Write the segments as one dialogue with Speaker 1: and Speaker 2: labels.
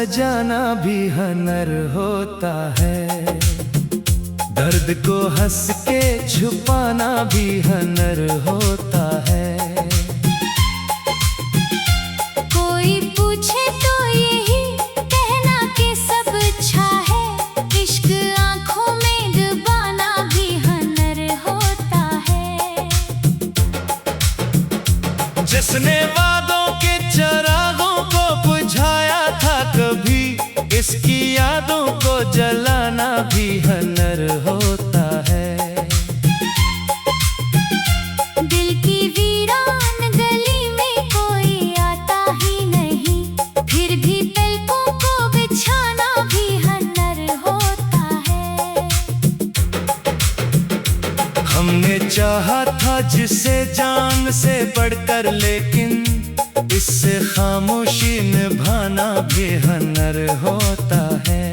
Speaker 1: सजाना भी हुनर होता है। दर्द को हंस के छुपाना भी हुनर होता है।
Speaker 2: कोई पूछे तो यही कहना कि सब अच्छा है। इश्क आंखों में डुबाना भी हुनर होता है।
Speaker 1: जिसने वादों के चिरागों को बुझाया था कभी, इसकी यादों को जलाना भी हुनर होता है।
Speaker 2: दिल की वीरान गली में कोई आता ही नहीं, फिर भी पलकों को बिछाना भी हुनर होता है।
Speaker 1: हमने चाहा था जिसे जान से बढ़कर, लेकिन इससे खामोशी निभाना भी हुनर होता है।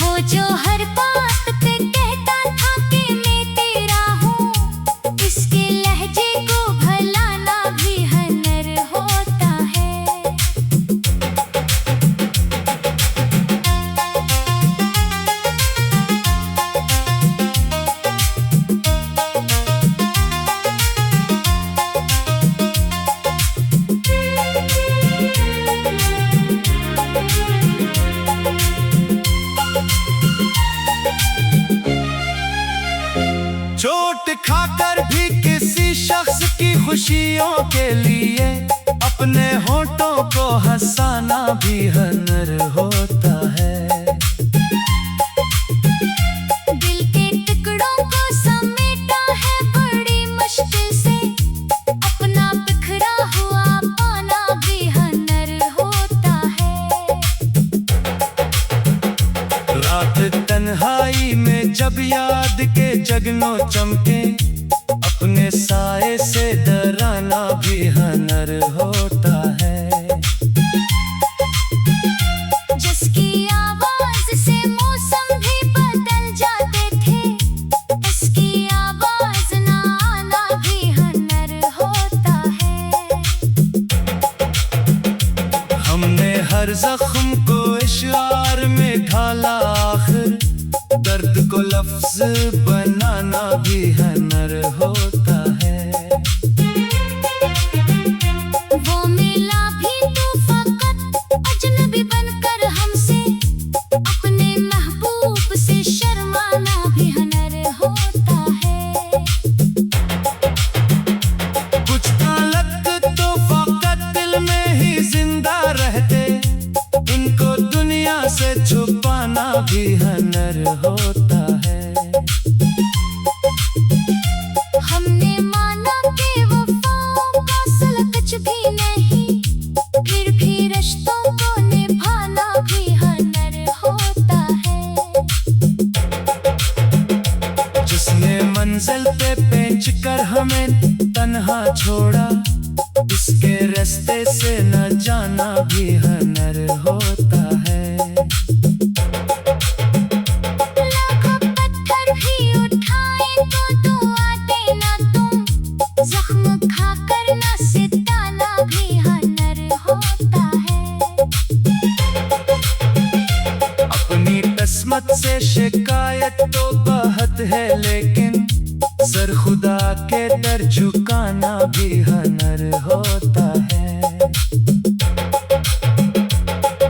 Speaker 2: वो जो हर बात पे कहता था कि मैं तेरा हूँ, इसके लहजे को भुलाना भी हुनर होता है।
Speaker 1: चोट खाकर भी किसी शख्स की खुशियों के लिए अपने होठों को हंसाना भी हुनर होता है।
Speaker 2: दिल के टुकड़ों को समेटा है बड़ी मुश्किल से, अपना बिखरा हुआ पाना भी हुनर होता है।
Speaker 1: रात तन्हाई में जब याद के जगनों चमके, अपने साए से डराना भी हुनर होता है।
Speaker 2: जिसकी आवाज से मौसम भी बदल जाते थे, उसकी आवाज ना आना भी हुनर होता है।
Speaker 1: हमने हर जख्म को इशार में ढाला, आखिर दर्द को लफ्ज बनाना भी हुनर होता है।
Speaker 2: वो मिला भी तो फकत अजनबी बनकर हमसे, अपने महबूब से शर्माना भी हुनर होता है।
Speaker 1: कुछ पलक तो फकत दिल में ही जिंदा रहते, इनको दुनिया से छुपाना भी हुनर होता है।
Speaker 2: हमने माना कि वफाओं का सिला कुछ भी नहीं, फिर भी रिश्तों को निभाना भी हुनर होता है।
Speaker 1: जिसने मंजिल पे पेंच कर हमें तन्हा छोड़ा, इसके रास्ते से न जाना भी हुनर होता है।
Speaker 2: लाखों पत्थर भी उठाए तो दुआ देना तुम, जख्म खाकर ना सिताना भी हुनर होता है।
Speaker 1: अपनी किस्मत से शिकायत तो बहुत है, लेकिन सर खुदा के दर झुकाना भी हुनर होता है।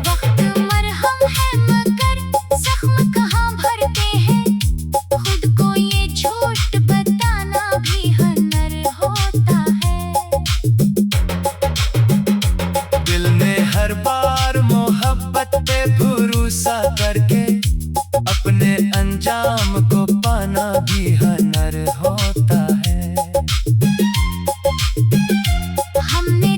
Speaker 2: वक्त मरहम है मगर जख्म कहाँ भरते हैं, खुद को ये झूठ बताना भी हुनर होता है।
Speaker 1: दिल ने हर बार मोहब्बत पे भरोसा करके, अपने अंजाम को पाना भी हुनर होता है।
Speaker 2: हमने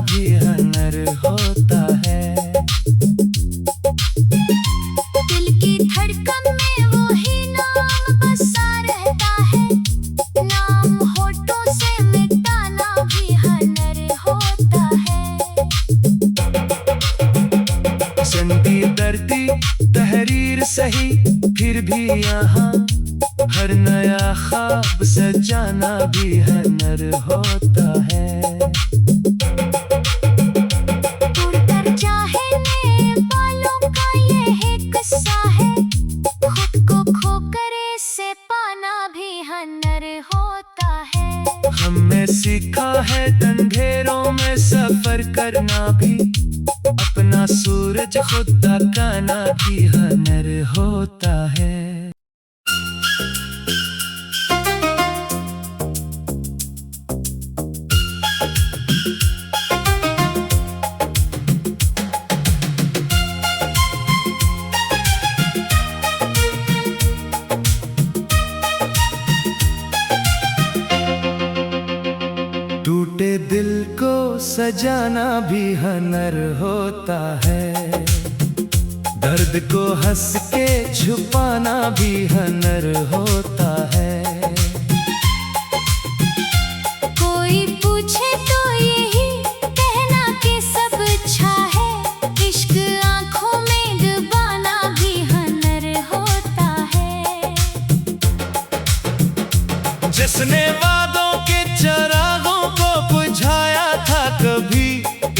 Speaker 1: भी हनर होता है।
Speaker 2: दिल की धड़कन में वो ही नाम बसा रहता है, नाम होठों से मिटाना भी हनर होता है।
Speaker 1: चंदी दर्दी तहरीर सही, फिर भी यहाँ हर नया ख्वाब सजाना भी हनर होता है।
Speaker 2: उड़कर चाहे नए बालों का ये है किस्सा है, खुद को खोकर इसे पाना भी हनर होता है।
Speaker 1: हमने सीखा है अंधेरों में सफर करना भी, अपना सूरज खुद तकाना भी हनर होता है। टूटे दिल को सजाना भी हनर होता है, दर्द को हंस के छुपाना भी हनर होता है।
Speaker 2: कोई पूछे तो यही कहना कि सब अच्छा है, इश्क आंखों में डुबाना भी हनर होता है।
Speaker 1: जिसने वादों के चरागों को बुझाया था कभी,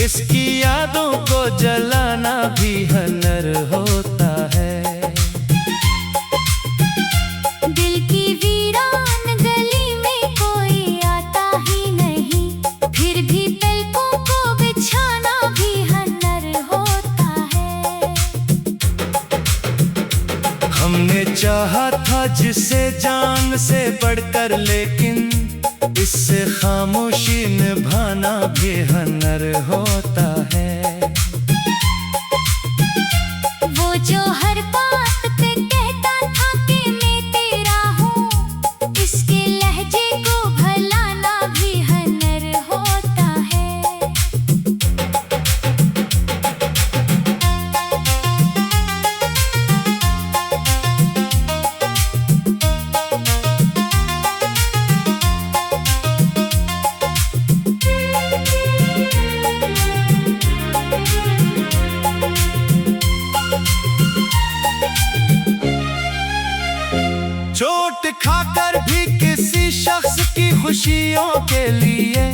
Speaker 1: इसकी यादों को जलाना भी हनर होता है।
Speaker 2: दिल की वीरान गली में कोई आता ही नहीं, फिर भी पलकों को बिछाना भी हनर होता है।
Speaker 1: हमने चाहा था जिसे जान से बढ़कर, लेकिन इससे खामोशी निभाना भी हनर होता है।
Speaker 2: वो जो हर बात पे कहता था कि मैं तेरा हूँ, इसके लहजे को भुलाना भी हनर होता है।
Speaker 1: चोट खाकर भी किसी शख्स की खुशियों के लिए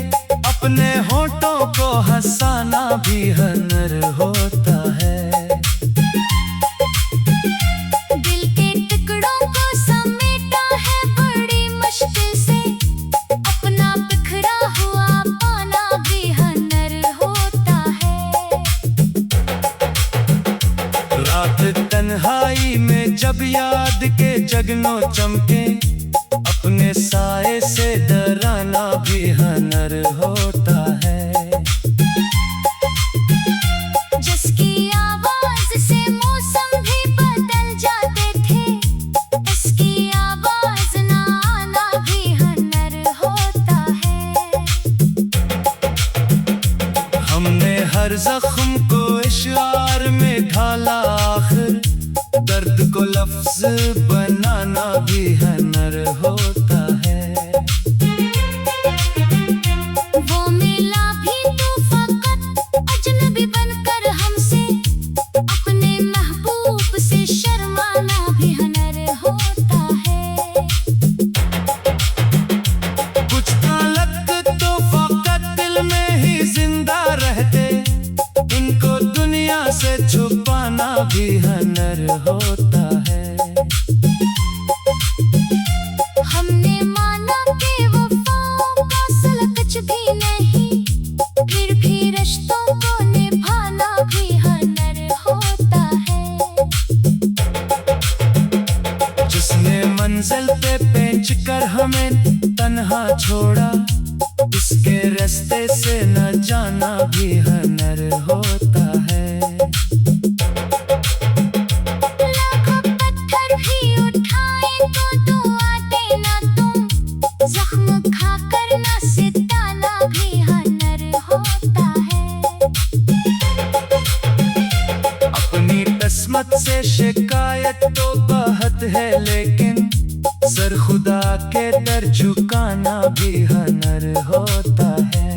Speaker 1: अपने होठों को हंसाना भी हनर होता है।
Speaker 2: दिल के टुकड़ों को समेटा है बड़ी मुश्किल से, अपना बिखरा हुआ पाना भी हनर होता है।
Speaker 1: रात तन्हाई में जब याद के जगनों चमके, अपने साए से डराना भी हनर होता है।
Speaker 2: जिसकी आवाज से मौसम भी बदल जाते थे, उसकी आवाज ना आना भी हनर होता है।
Speaker 1: हमने हर जख्म को इशार में ढाला, आखिर दर्द को लफ्ज बनाना भी हनर होता है।
Speaker 2: वो मिला भी तो फकत अजनबी बनकर हमसे, अपने महबूब से शर्माना भी हनर होता है।
Speaker 1: कुछ हालत तो फकत दिल में ही जिंदा रहते, इनको दुनिया से छुपाना भी हनर होता है।
Speaker 2: हमने माना कि वफाओं का असल कुछ भी नहीं, फिर भी रिश्तों को निभाना भी हनर होता है।
Speaker 1: जिसने मंजिल पे पेंच कर हमें तन्हा छोड़ा, इसके रास्ते से न जाना भी हनर होता है।
Speaker 2: लाखों पत्थर भी उठाए तो दुआ देना तुम, जख्म खाकर न सिताना भी हनर होता है।
Speaker 1: से शिकायत तो बहुत है, लेकिन सर खुदा के दर झुकाना भी हुनर होता है।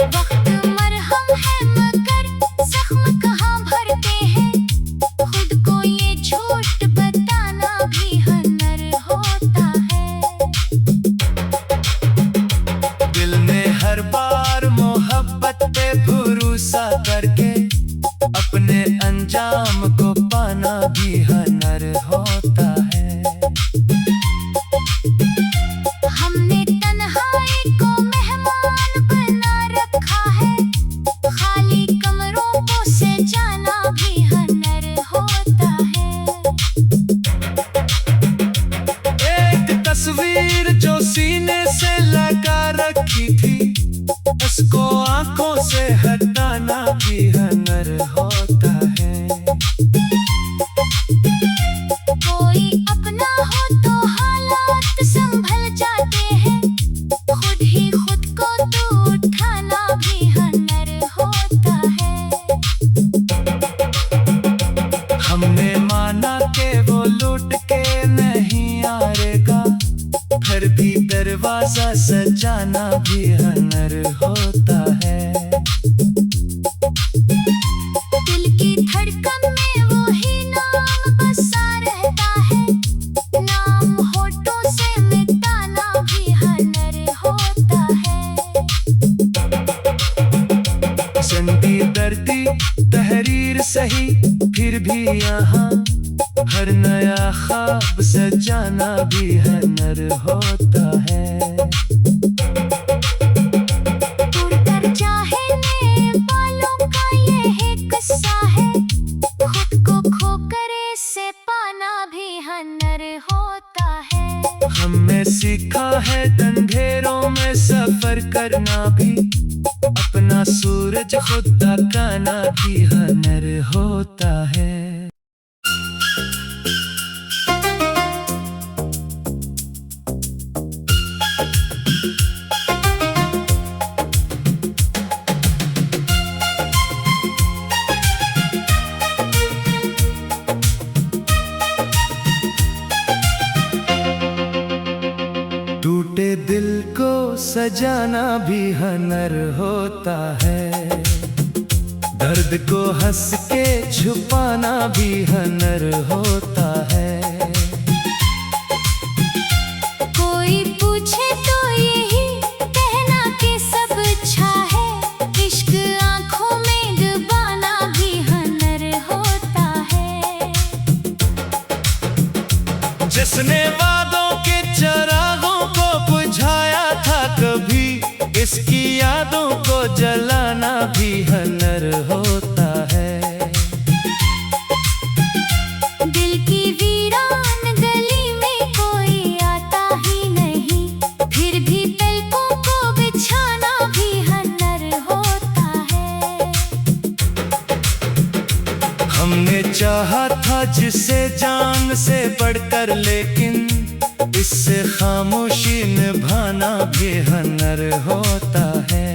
Speaker 2: वक्त मरहम है मगर जख्म कहाँ भरते हैं, खुद को ये झूठ बताना भी हुनर होता है।
Speaker 1: दिल ने हर बार मोहब्बत पे भरोसा करके अपने अंजाम को पाना भी हुनर होता है।
Speaker 2: हमने तन्हाई को मेहमान बना रखा है, खाली कमरों को सजाना भी हुनर होता है।
Speaker 1: एक तस्वीर जो सीने से लगा रखी थी, उसको आंखों से हटाना भी हुनर होता है।
Speaker 2: कोई अपना हो तो हालात संभल जाते हैं, खुद ही खुद को तो उठाना भी हुनर होता है।
Speaker 1: हमने माना कि वो लौट के नहीं आएगा, फिर भी दरवाजा सजाना भी हुनर होता है।
Speaker 2: दिल की धड़कन में वो ही नाम बसा रहता है, नाम होठों से मिटाना भी हुनर होता है।
Speaker 1: चंदी दर्दी तहरीर सही, फिर भी यहाँ हर नया ख्वाब सजाना भी हुनर होता है।
Speaker 2: उड़कर चाहे नए बालों का ये है किस्सा है, खुद को खोकर इसे पाना भी हुनर होता है।
Speaker 1: हमने सीखा है अंधेरों में सफर करना भी, अपना सूरज खुद तकाना भी हुनर होता है। टूटे दिल को सजाना भी हुनर होता है, दर्द को हंस के छुपाना भी हुनर होता है।
Speaker 2: कोई पूछे तो यही कहना कि सब अच्छा है, इश्क आंखों में डुबाना भी हुनर होता है।
Speaker 1: जिसने वादों के चरागों को बुझाया था, कभी इसकी यादों को जलाना भी हुनर होता है।
Speaker 2: दिल की वीरान गली में कोई आता ही नहीं, फिर भी पलकों को बिछाना भी हुनर होता है।
Speaker 1: हमने चाहा था जिसे जान से बढ़कर, लेकिन इससे खामोशी निभाना भी हुनर होता है।